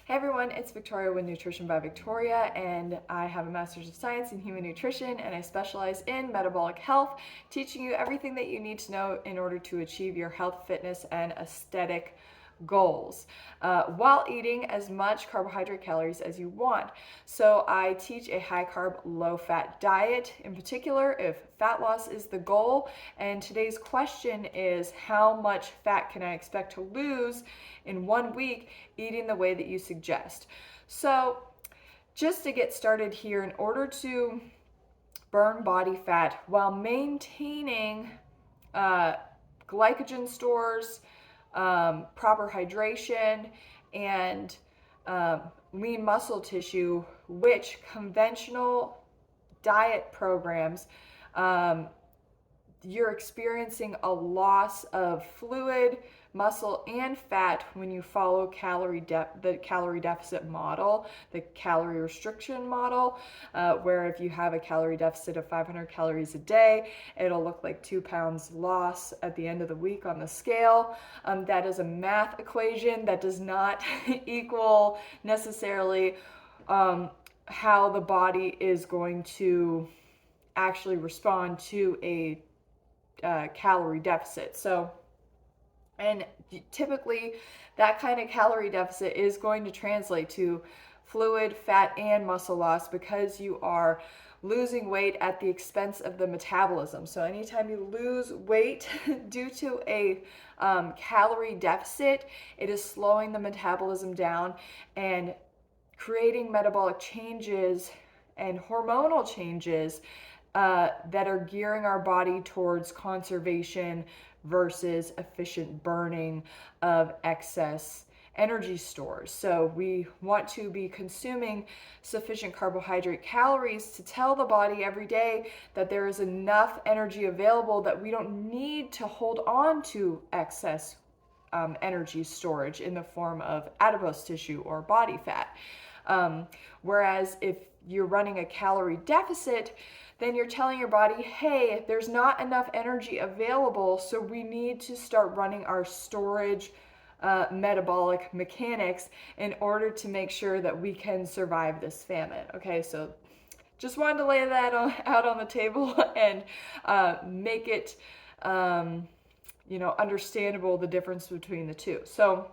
Hey everyone, it's Victoria with Nutrition by Victoria, and I have a Master's of Science in Human Nutrition, and I specialize in metabolic health, teaching you everything that you need to know in order to achieve your health, fitness, and aesthetic goals while eating as much carbohydrate calories as you want. So I teach a high carb, low fat diet in particular if fat loss is the goal. And today's question is, how much fat can I expect to lose in 1 week eating the way that you suggest? So just to get started here, in order to burn body fat while maintaining glycogen stores, proper hydration, and lean muscle tissue, which conventional diet programs, you're experiencing a loss of fluid, muscle, and fat when you follow the calorie deficit model, the calorie restriction model, where if you have a calorie deficit of 500 calories a day, it'll look like 2 pounds loss at the end of the week on the scale. That is a math equation that does not equal necessarily how the body is going to actually respond to a calorie deficit. And typically that kind of calorie deficit is going to translate to fluid, fat, and muscle loss because you are losing weight at the expense of the metabolism. So anytime you lose weight due to a calorie deficit, it is slowing the metabolism down and creating metabolic changes and hormonal changes that are gearing our body towards conservation versus efficient burning of excess energy stores. So we want to be consuming sufficient carbohydrate calories to tell the body every day that there is enough energy available, that we don't need to hold on to excess energy storage in the form of adipose tissue or body fat. Whereas if you're running a calorie deficit, then you're telling your body, hey, there's not enough energy available, so we need to start running our storage metabolic mechanics in order to make sure that we can survive this famine. Okay, so just wanted to lay that out on the table and make it understandable, the difference between the two. So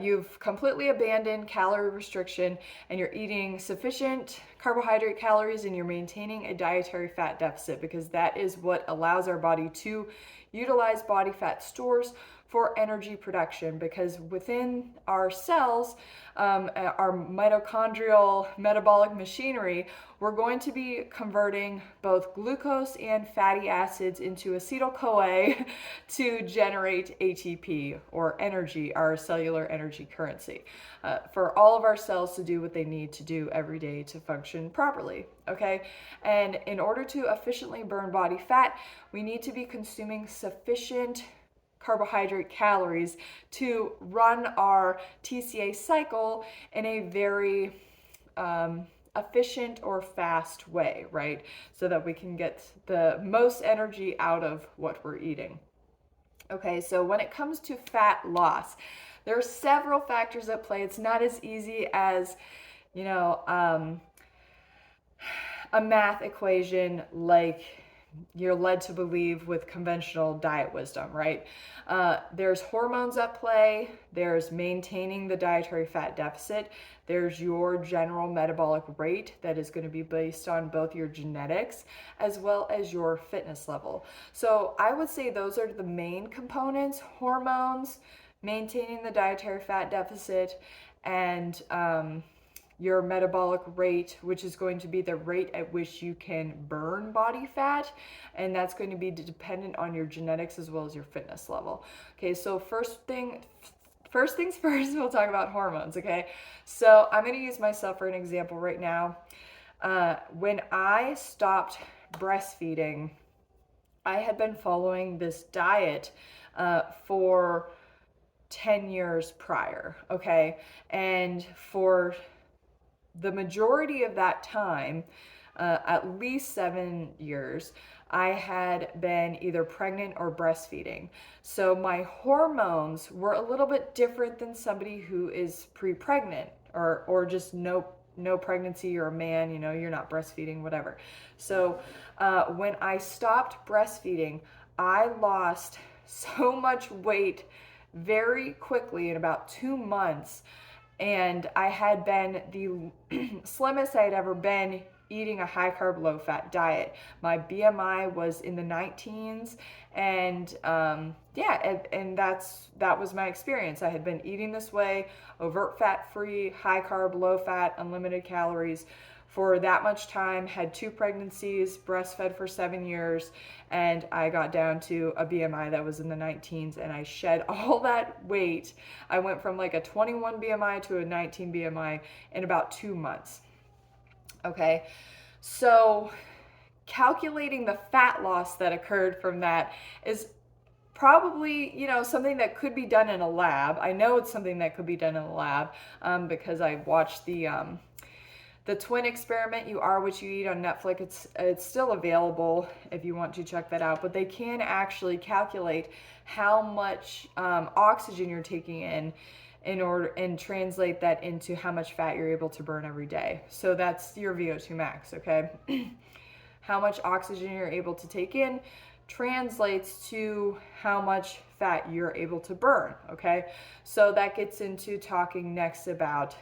you've completely abandoned calorie restriction and you're eating sufficient carbohydrate calories and you're maintaining a dietary fat deficit, because that is what allows our body to utilize body fat stores for energy production. Because within our cells, our mitochondrial metabolic machinery, we're going to be converting both glucose and fatty acids into acetyl-CoA to generate ATP, or energy, our cellular energy currency, for all of our cells to do what they need to do every day to function properly. Okay, and in order to efficiently burn body fat, we need to be consuming sufficient carbohydrate calories to run our TCA cycle in a very efficient or fast way, right? So that we can get the most energy out of what we're eating. Okay, so when it comes to fat loss, there are several factors at play. It's not as easy as, a math equation like you're led to believe with conventional diet wisdom, right? There's hormones at play, there's maintaining the dietary fat deficit, there's your general metabolic rate that is going to be based on both your genetics as well as your fitness level. So I would say those are the main components: hormones, maintaining the dietary fat deficit, and your metabolic rate, which is going to be the rate at which you can burn body fat, and that's going to be dependent on your genetics as well as your fitness level. Okay, so first things first, we'll talk about hormones. Okay, so I'm going to use myself for an example right now. When I stopped breastfeeding, I had been following this diet for 10 years prior. Okay, and for the majority of that time, at least 7 years, I had been either pregnant or breastfeeding. So my hormones were a little bit different than somebody who is pre-pregnant or just no pregnancy, you're a man, you're not breastfeeding, whatever. So when I stopped breastfeeding, I lost so much weight very quickly in about 2 months. And I had been the slimmest I had ever been eating a high carb, low fat diet. My BMI was in the 19s, and yeah, and that was my experience. I had been eating this way, overt fat free, high carb, low fat, unlimited calories for that much time, had 2 pregnancies, breastfed for 7 years, and I got down to a BMI that was in the 19s, and I shed all that weight. I went from like a 21 BMI to a 19 BMI in about 2 months. Okay, so calculating the fat loss that occurred from that is probably, something that could be done in a lab. I know it's something that could be done in a lab because I watched the twin experiment, You Are What You Eat, on Netflix. It's still available if you want to check that out, but they can actually calculate how much oxygen you're taking in order and translate that into how much fat you're able to burn every day. So that's your VO2 max, okay? How much oxygen you're able to take in translates to how much fat you're able to burn, okay? So that gets into talking next about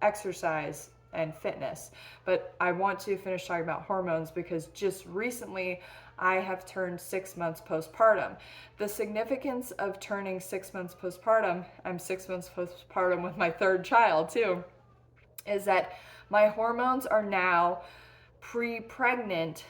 exercise and fitness. But I want to finish talking about hormones because just recently I have turned 6 months postpartum. The significance of turning 6 months postpartum, I'm 6 months postpartum with my third child too, is that my hormones are now pre-pregnant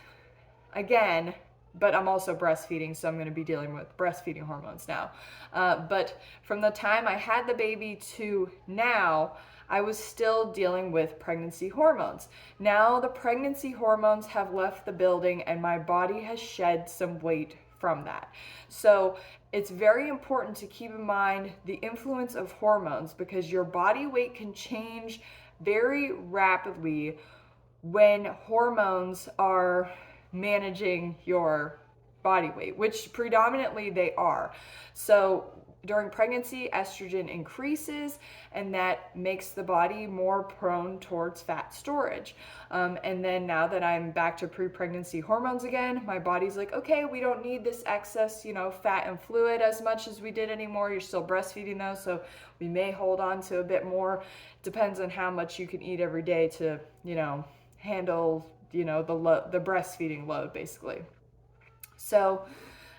again, but I'm also breastfeeding, so I'm going to be dealing with breastfeeding hormones now. But from the time I had the baby to now, I was still dealing with pregnancy hormones. Now the pregnancy hormones have left the building and my body has shed some weight from that. So it's very important to keep in mind the influence of hormones because your body weight can change very rapidly when hormones are managing your body weight, which predominantly they are. So during pregnancy, estrogen increases, and that makes the body more prone towards fat storage. And then now that I'm back to pre-pregnancy hormones again, my body's like, okay, we don't need this excess, fat and fluid as much as we did anymore. You're still breastfeeding though, so we may hold on to a bit more. Depends on how much you can eat every day to, handle, the breastfeeding load, basically. So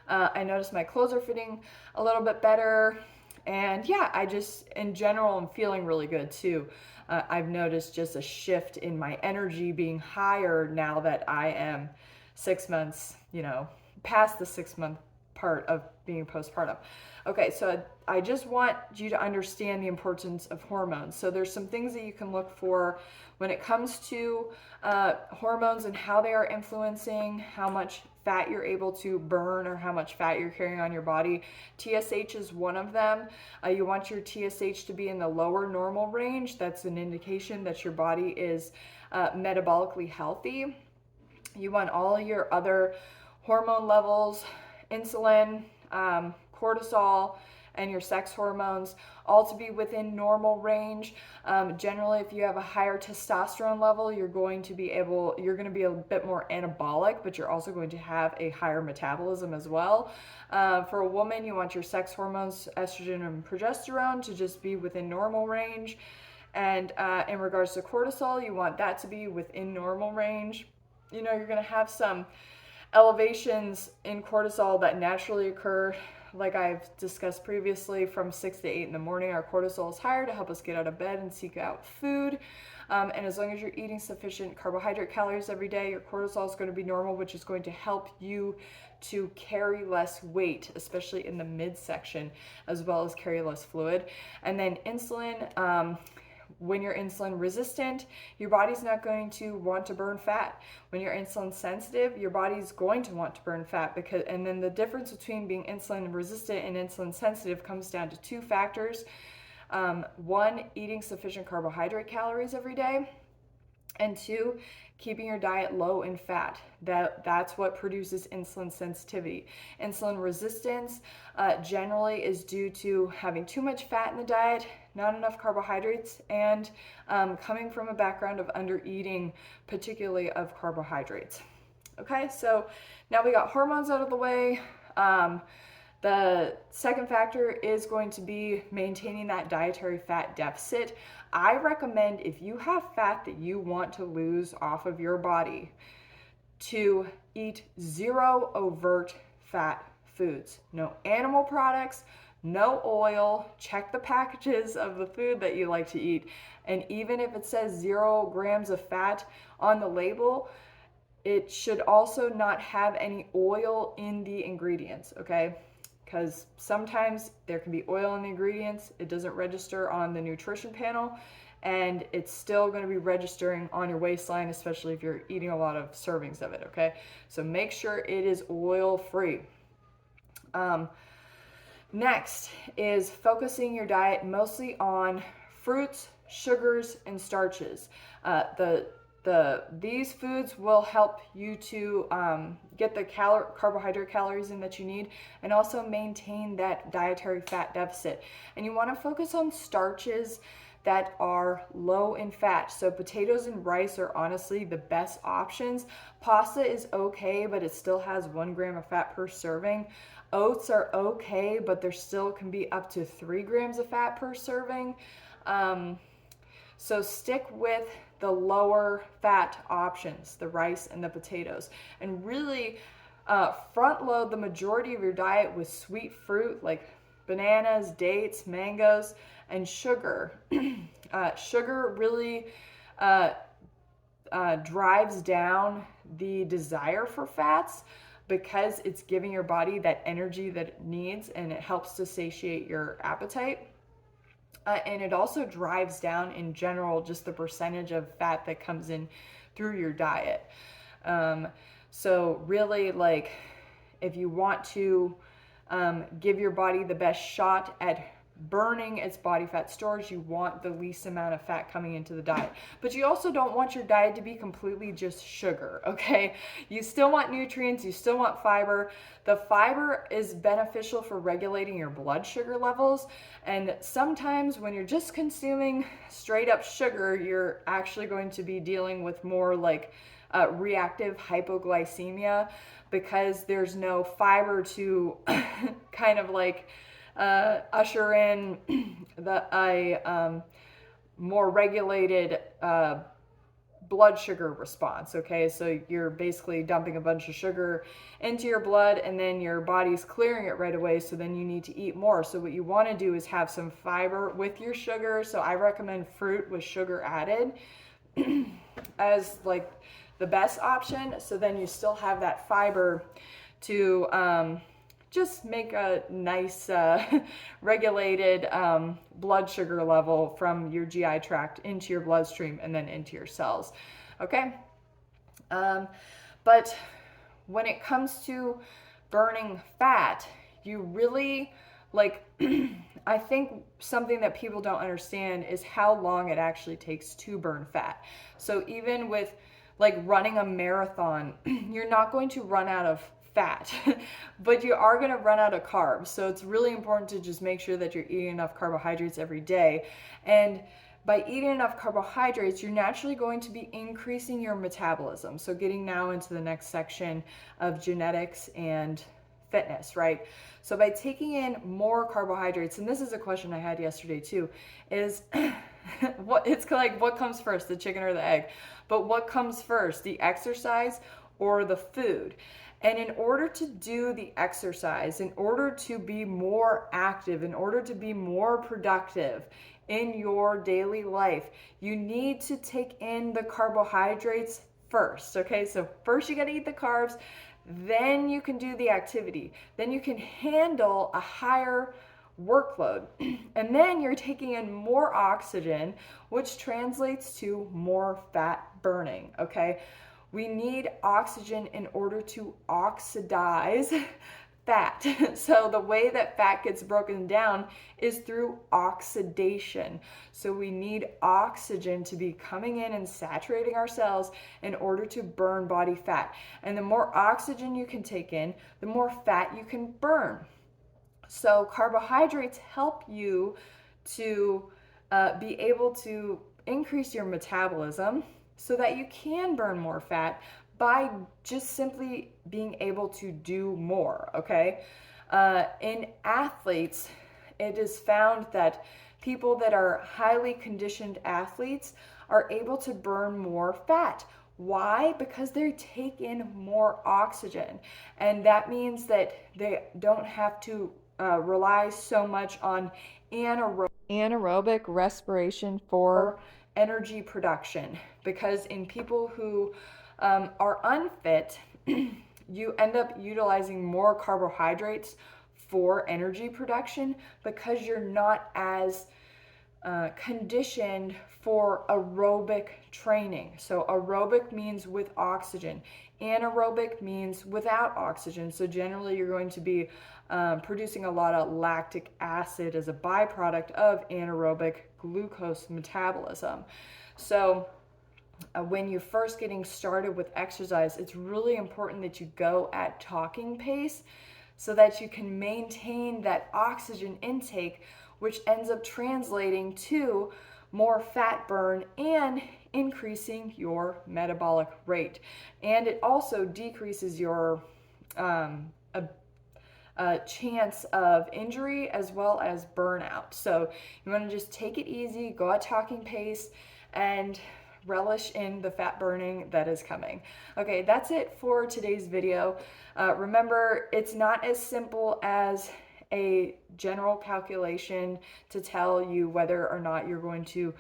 I noticed my clothes are fitting a little bit better. And yeah, I just, in general, I'm feeling really good too. I've noticed just a shift in my energy being higher now that I am 6 months, past the 6 month part of being postpartum. Okay, so I just want you to understand the importance of hormones. So there's some things that you can look for when it comes to hormones and how they are influencing how much fat you're able to burn or how much fat you're carrying on your body. TSH is one of them. You want your TSH to be in the lower normal range. That's an indication that your body is metabolically healthy. You want all your other hormone levels, insulin, cortisol, and your sex hormones all to be within normal range. Generally, if you have a higher testosterone level, you're going to be a bit more anabolic, but you're also going to have a higher metabolism as well. For a woman, you want your sex hormones, estrogen and progesterone, to just be within normal range. And in regards to cortisol, you want that to be within normal range. You're going to have some elevations in cortisol that naturally occur, like I've discussed previously, from 6 to 8 in the morning. Our cortisol is higher to help us get out of bed and seek out food. And as long as you're eating sufficient carbohydrate calories every day, your cortisol is going to be normal, which is going to help you to carry less weight, especially in the midsection, as well as carry less fluid. And then insulin, when you're insulin resistant, your body's not going to want to burn fat. When you're insulin sensitive, your body's going to want to burn fat and then the difference between being insulin resistant and insulin sensitive comes down to 2 factors. One, eating sufficient carbohydrate calories every day. And two, keeping your diet low in fat. That's what produces insulin sensitivity. Insulin resistance generally is due to having too much fat in the diet, not enough carbohydrates, and coming from a background of under eating, particularly of carbohydrates. Okay, so now we got hormones out of the way. The second factor is going to be maintaining that dietary fat deficit. I recommend, if you have fat that you want to lose off of your body, to eat 0 overt fat foods. No animal products, no oil. Check the packages of the food that you like to eat. And even if it says 0 grams of fat on the label, it should also not have any oil in the ingredients, okay? Because sometimes there can be oil in the ingredients, it doesn't register on the nutrition panel, and it's still going to be registering on your waistline, especially if you're eating a lot of servings of it, okay? So make sure it is oil free. Next is focusing your diet mostly on fruits, sugars, and starches. These foods will help you to get the carbohydrate calories in that you need, and also maintain that dietary fat deficit. And you want to focus on starches that are low in fat. So potatoes and rice are honestly the best options. Pasta is okay, but it still has 1 gram of fat per serving. Oats are okay, but there still can be up to 3 grams of fat per serving. So stick with the lower fat options, the rice and the potatoes, and really front load the majority of your diet with sweet fruit like bananas, dates, mangoes, and sugar. Sugar really drives down the desire for fats because it's giving your body that energy that it needs, and it helps to satiate your appetite. And it also drives down in general just the percentage of fat that comes in through your diet. So really, like, if you want to give your body the best shot at burning its body fat stores, you want the least amount of fat coming into the diet. But you also don't want your diet to be completely just sugar, okay? You still want nutrients, you still want fiber. The fiber is beneficial for regulating your blood sugar levels, and sometimes when you're just consuming straight up sugar, you're actually going to be dealing with more like reactive hypoglycemia, because there's no fiber to kind of like usher in a more regulated blood sugar response, okay? So you're basically dumping a bunch of sugar into your blood, and then your body's clearing it right away, so then you need to eat more. So what you want to do is have some fiber with your sugar. So I recommend fruit with sugar added as like the best option, so then you still have that fiber to just make a nice regulated blood sugar level from your GI tract into your bloodstream and then into your cells, okay? But when it comes to burning fat, you really, like, I think something that people don't understand is how long it actually takes to burn fat. So even with like running a marathon, you're not going to run out of fat, but you are going to run out of carbs. So it's really important to just make sure that you're eating enough carbohydrates every day. And by eating enough carbohydrates, you're naturally going to be increasing your metabolism. So getting now into the next section of genetics and fitness, right? So by taking in more carbohydrates, and this is a question I had yesterday too, is what comes first, the chicken or the egg? But what comes first, the exercise or the food? And in order to do the exercise, in order to be more active, in order to be more productive in your daily life, you need to take in the carbohydrates first, okay? So first you got to eat the carbs, then you can do the activity. Then you can handle a higher workload. And then you're taking in more oxygen, which translates to more fat burning, okay? We need oxygen in order to oxidize fat. So the way that fat gets broken down is through oxidation. So we need oxygen to be coming in and saturating our cells in order to burn body fat. And the more oxygen you can take in, the more fat you can burn. So carbohydrates help you to be able to increase your metabolism so that you can burn more fat by just simply being able to do more, okay? In athletes, it is found that people that are highly conditioned athletes are able to burn more fat. Why? Because they take in more oxygen. And that means that they don't have to rely so much on anaerobic respiration for energy production. Because in people who are unfit, you end up utilizing more carbohydrates for energy production because you're not as conditioned for aerobic training. So aerobic means with oxygen. Anaerobic means without oxygen. So generally you're going to be producing a lot of lactic acid as a byproduct of anaerobic glucose metabolism. So when you're first getting started with exercise, it's really important that you go at talking pace so that you can maintain that oxygen intake, which ends up translating to more fat burn and increasing your metabolic rate. And it also decreases your chance of injury as well as burnout. So you want to just take it easy, go at talking pace, and relish in the fat burning that is coming. Okay, that's it for today's video. Remember, it's not as simple as a general calculation to tell you whether or not you're going to,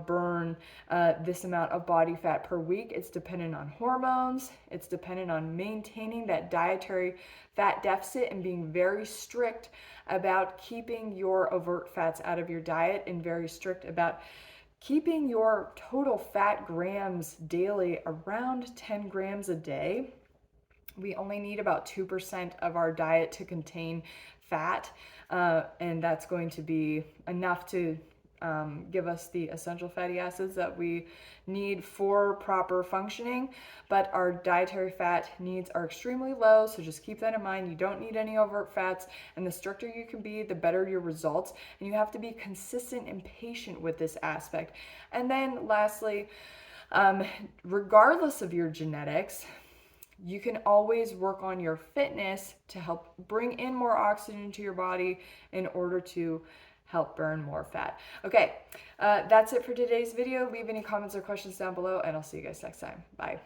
burn this amount of body fat per week. It's dependent on hormones. It's dependent on maintaining that dietary fat deficit and being very strict about keeping your overt fats out of your diet and very strict about keeping your total fat grams daily around 10 grams a day. We only need about 2% of our diet to contain fat, and that's going to be enough to give us the essential fatty acids that we need for proper functioning. But our dietary fat needs are extremely low, so just keep that in mind. You don't need any overt fats, and the stricter you can be, the better your results. And you have to be consistent and patient with this aspect. And then lastly, regardless of your genetics, you can always work on your fitness to help bring in more oxygen to your body in order to help burn more fat. Okay, that's it for today's video. Leave any comments or questions down below, and I'll see you guys next time. Bye.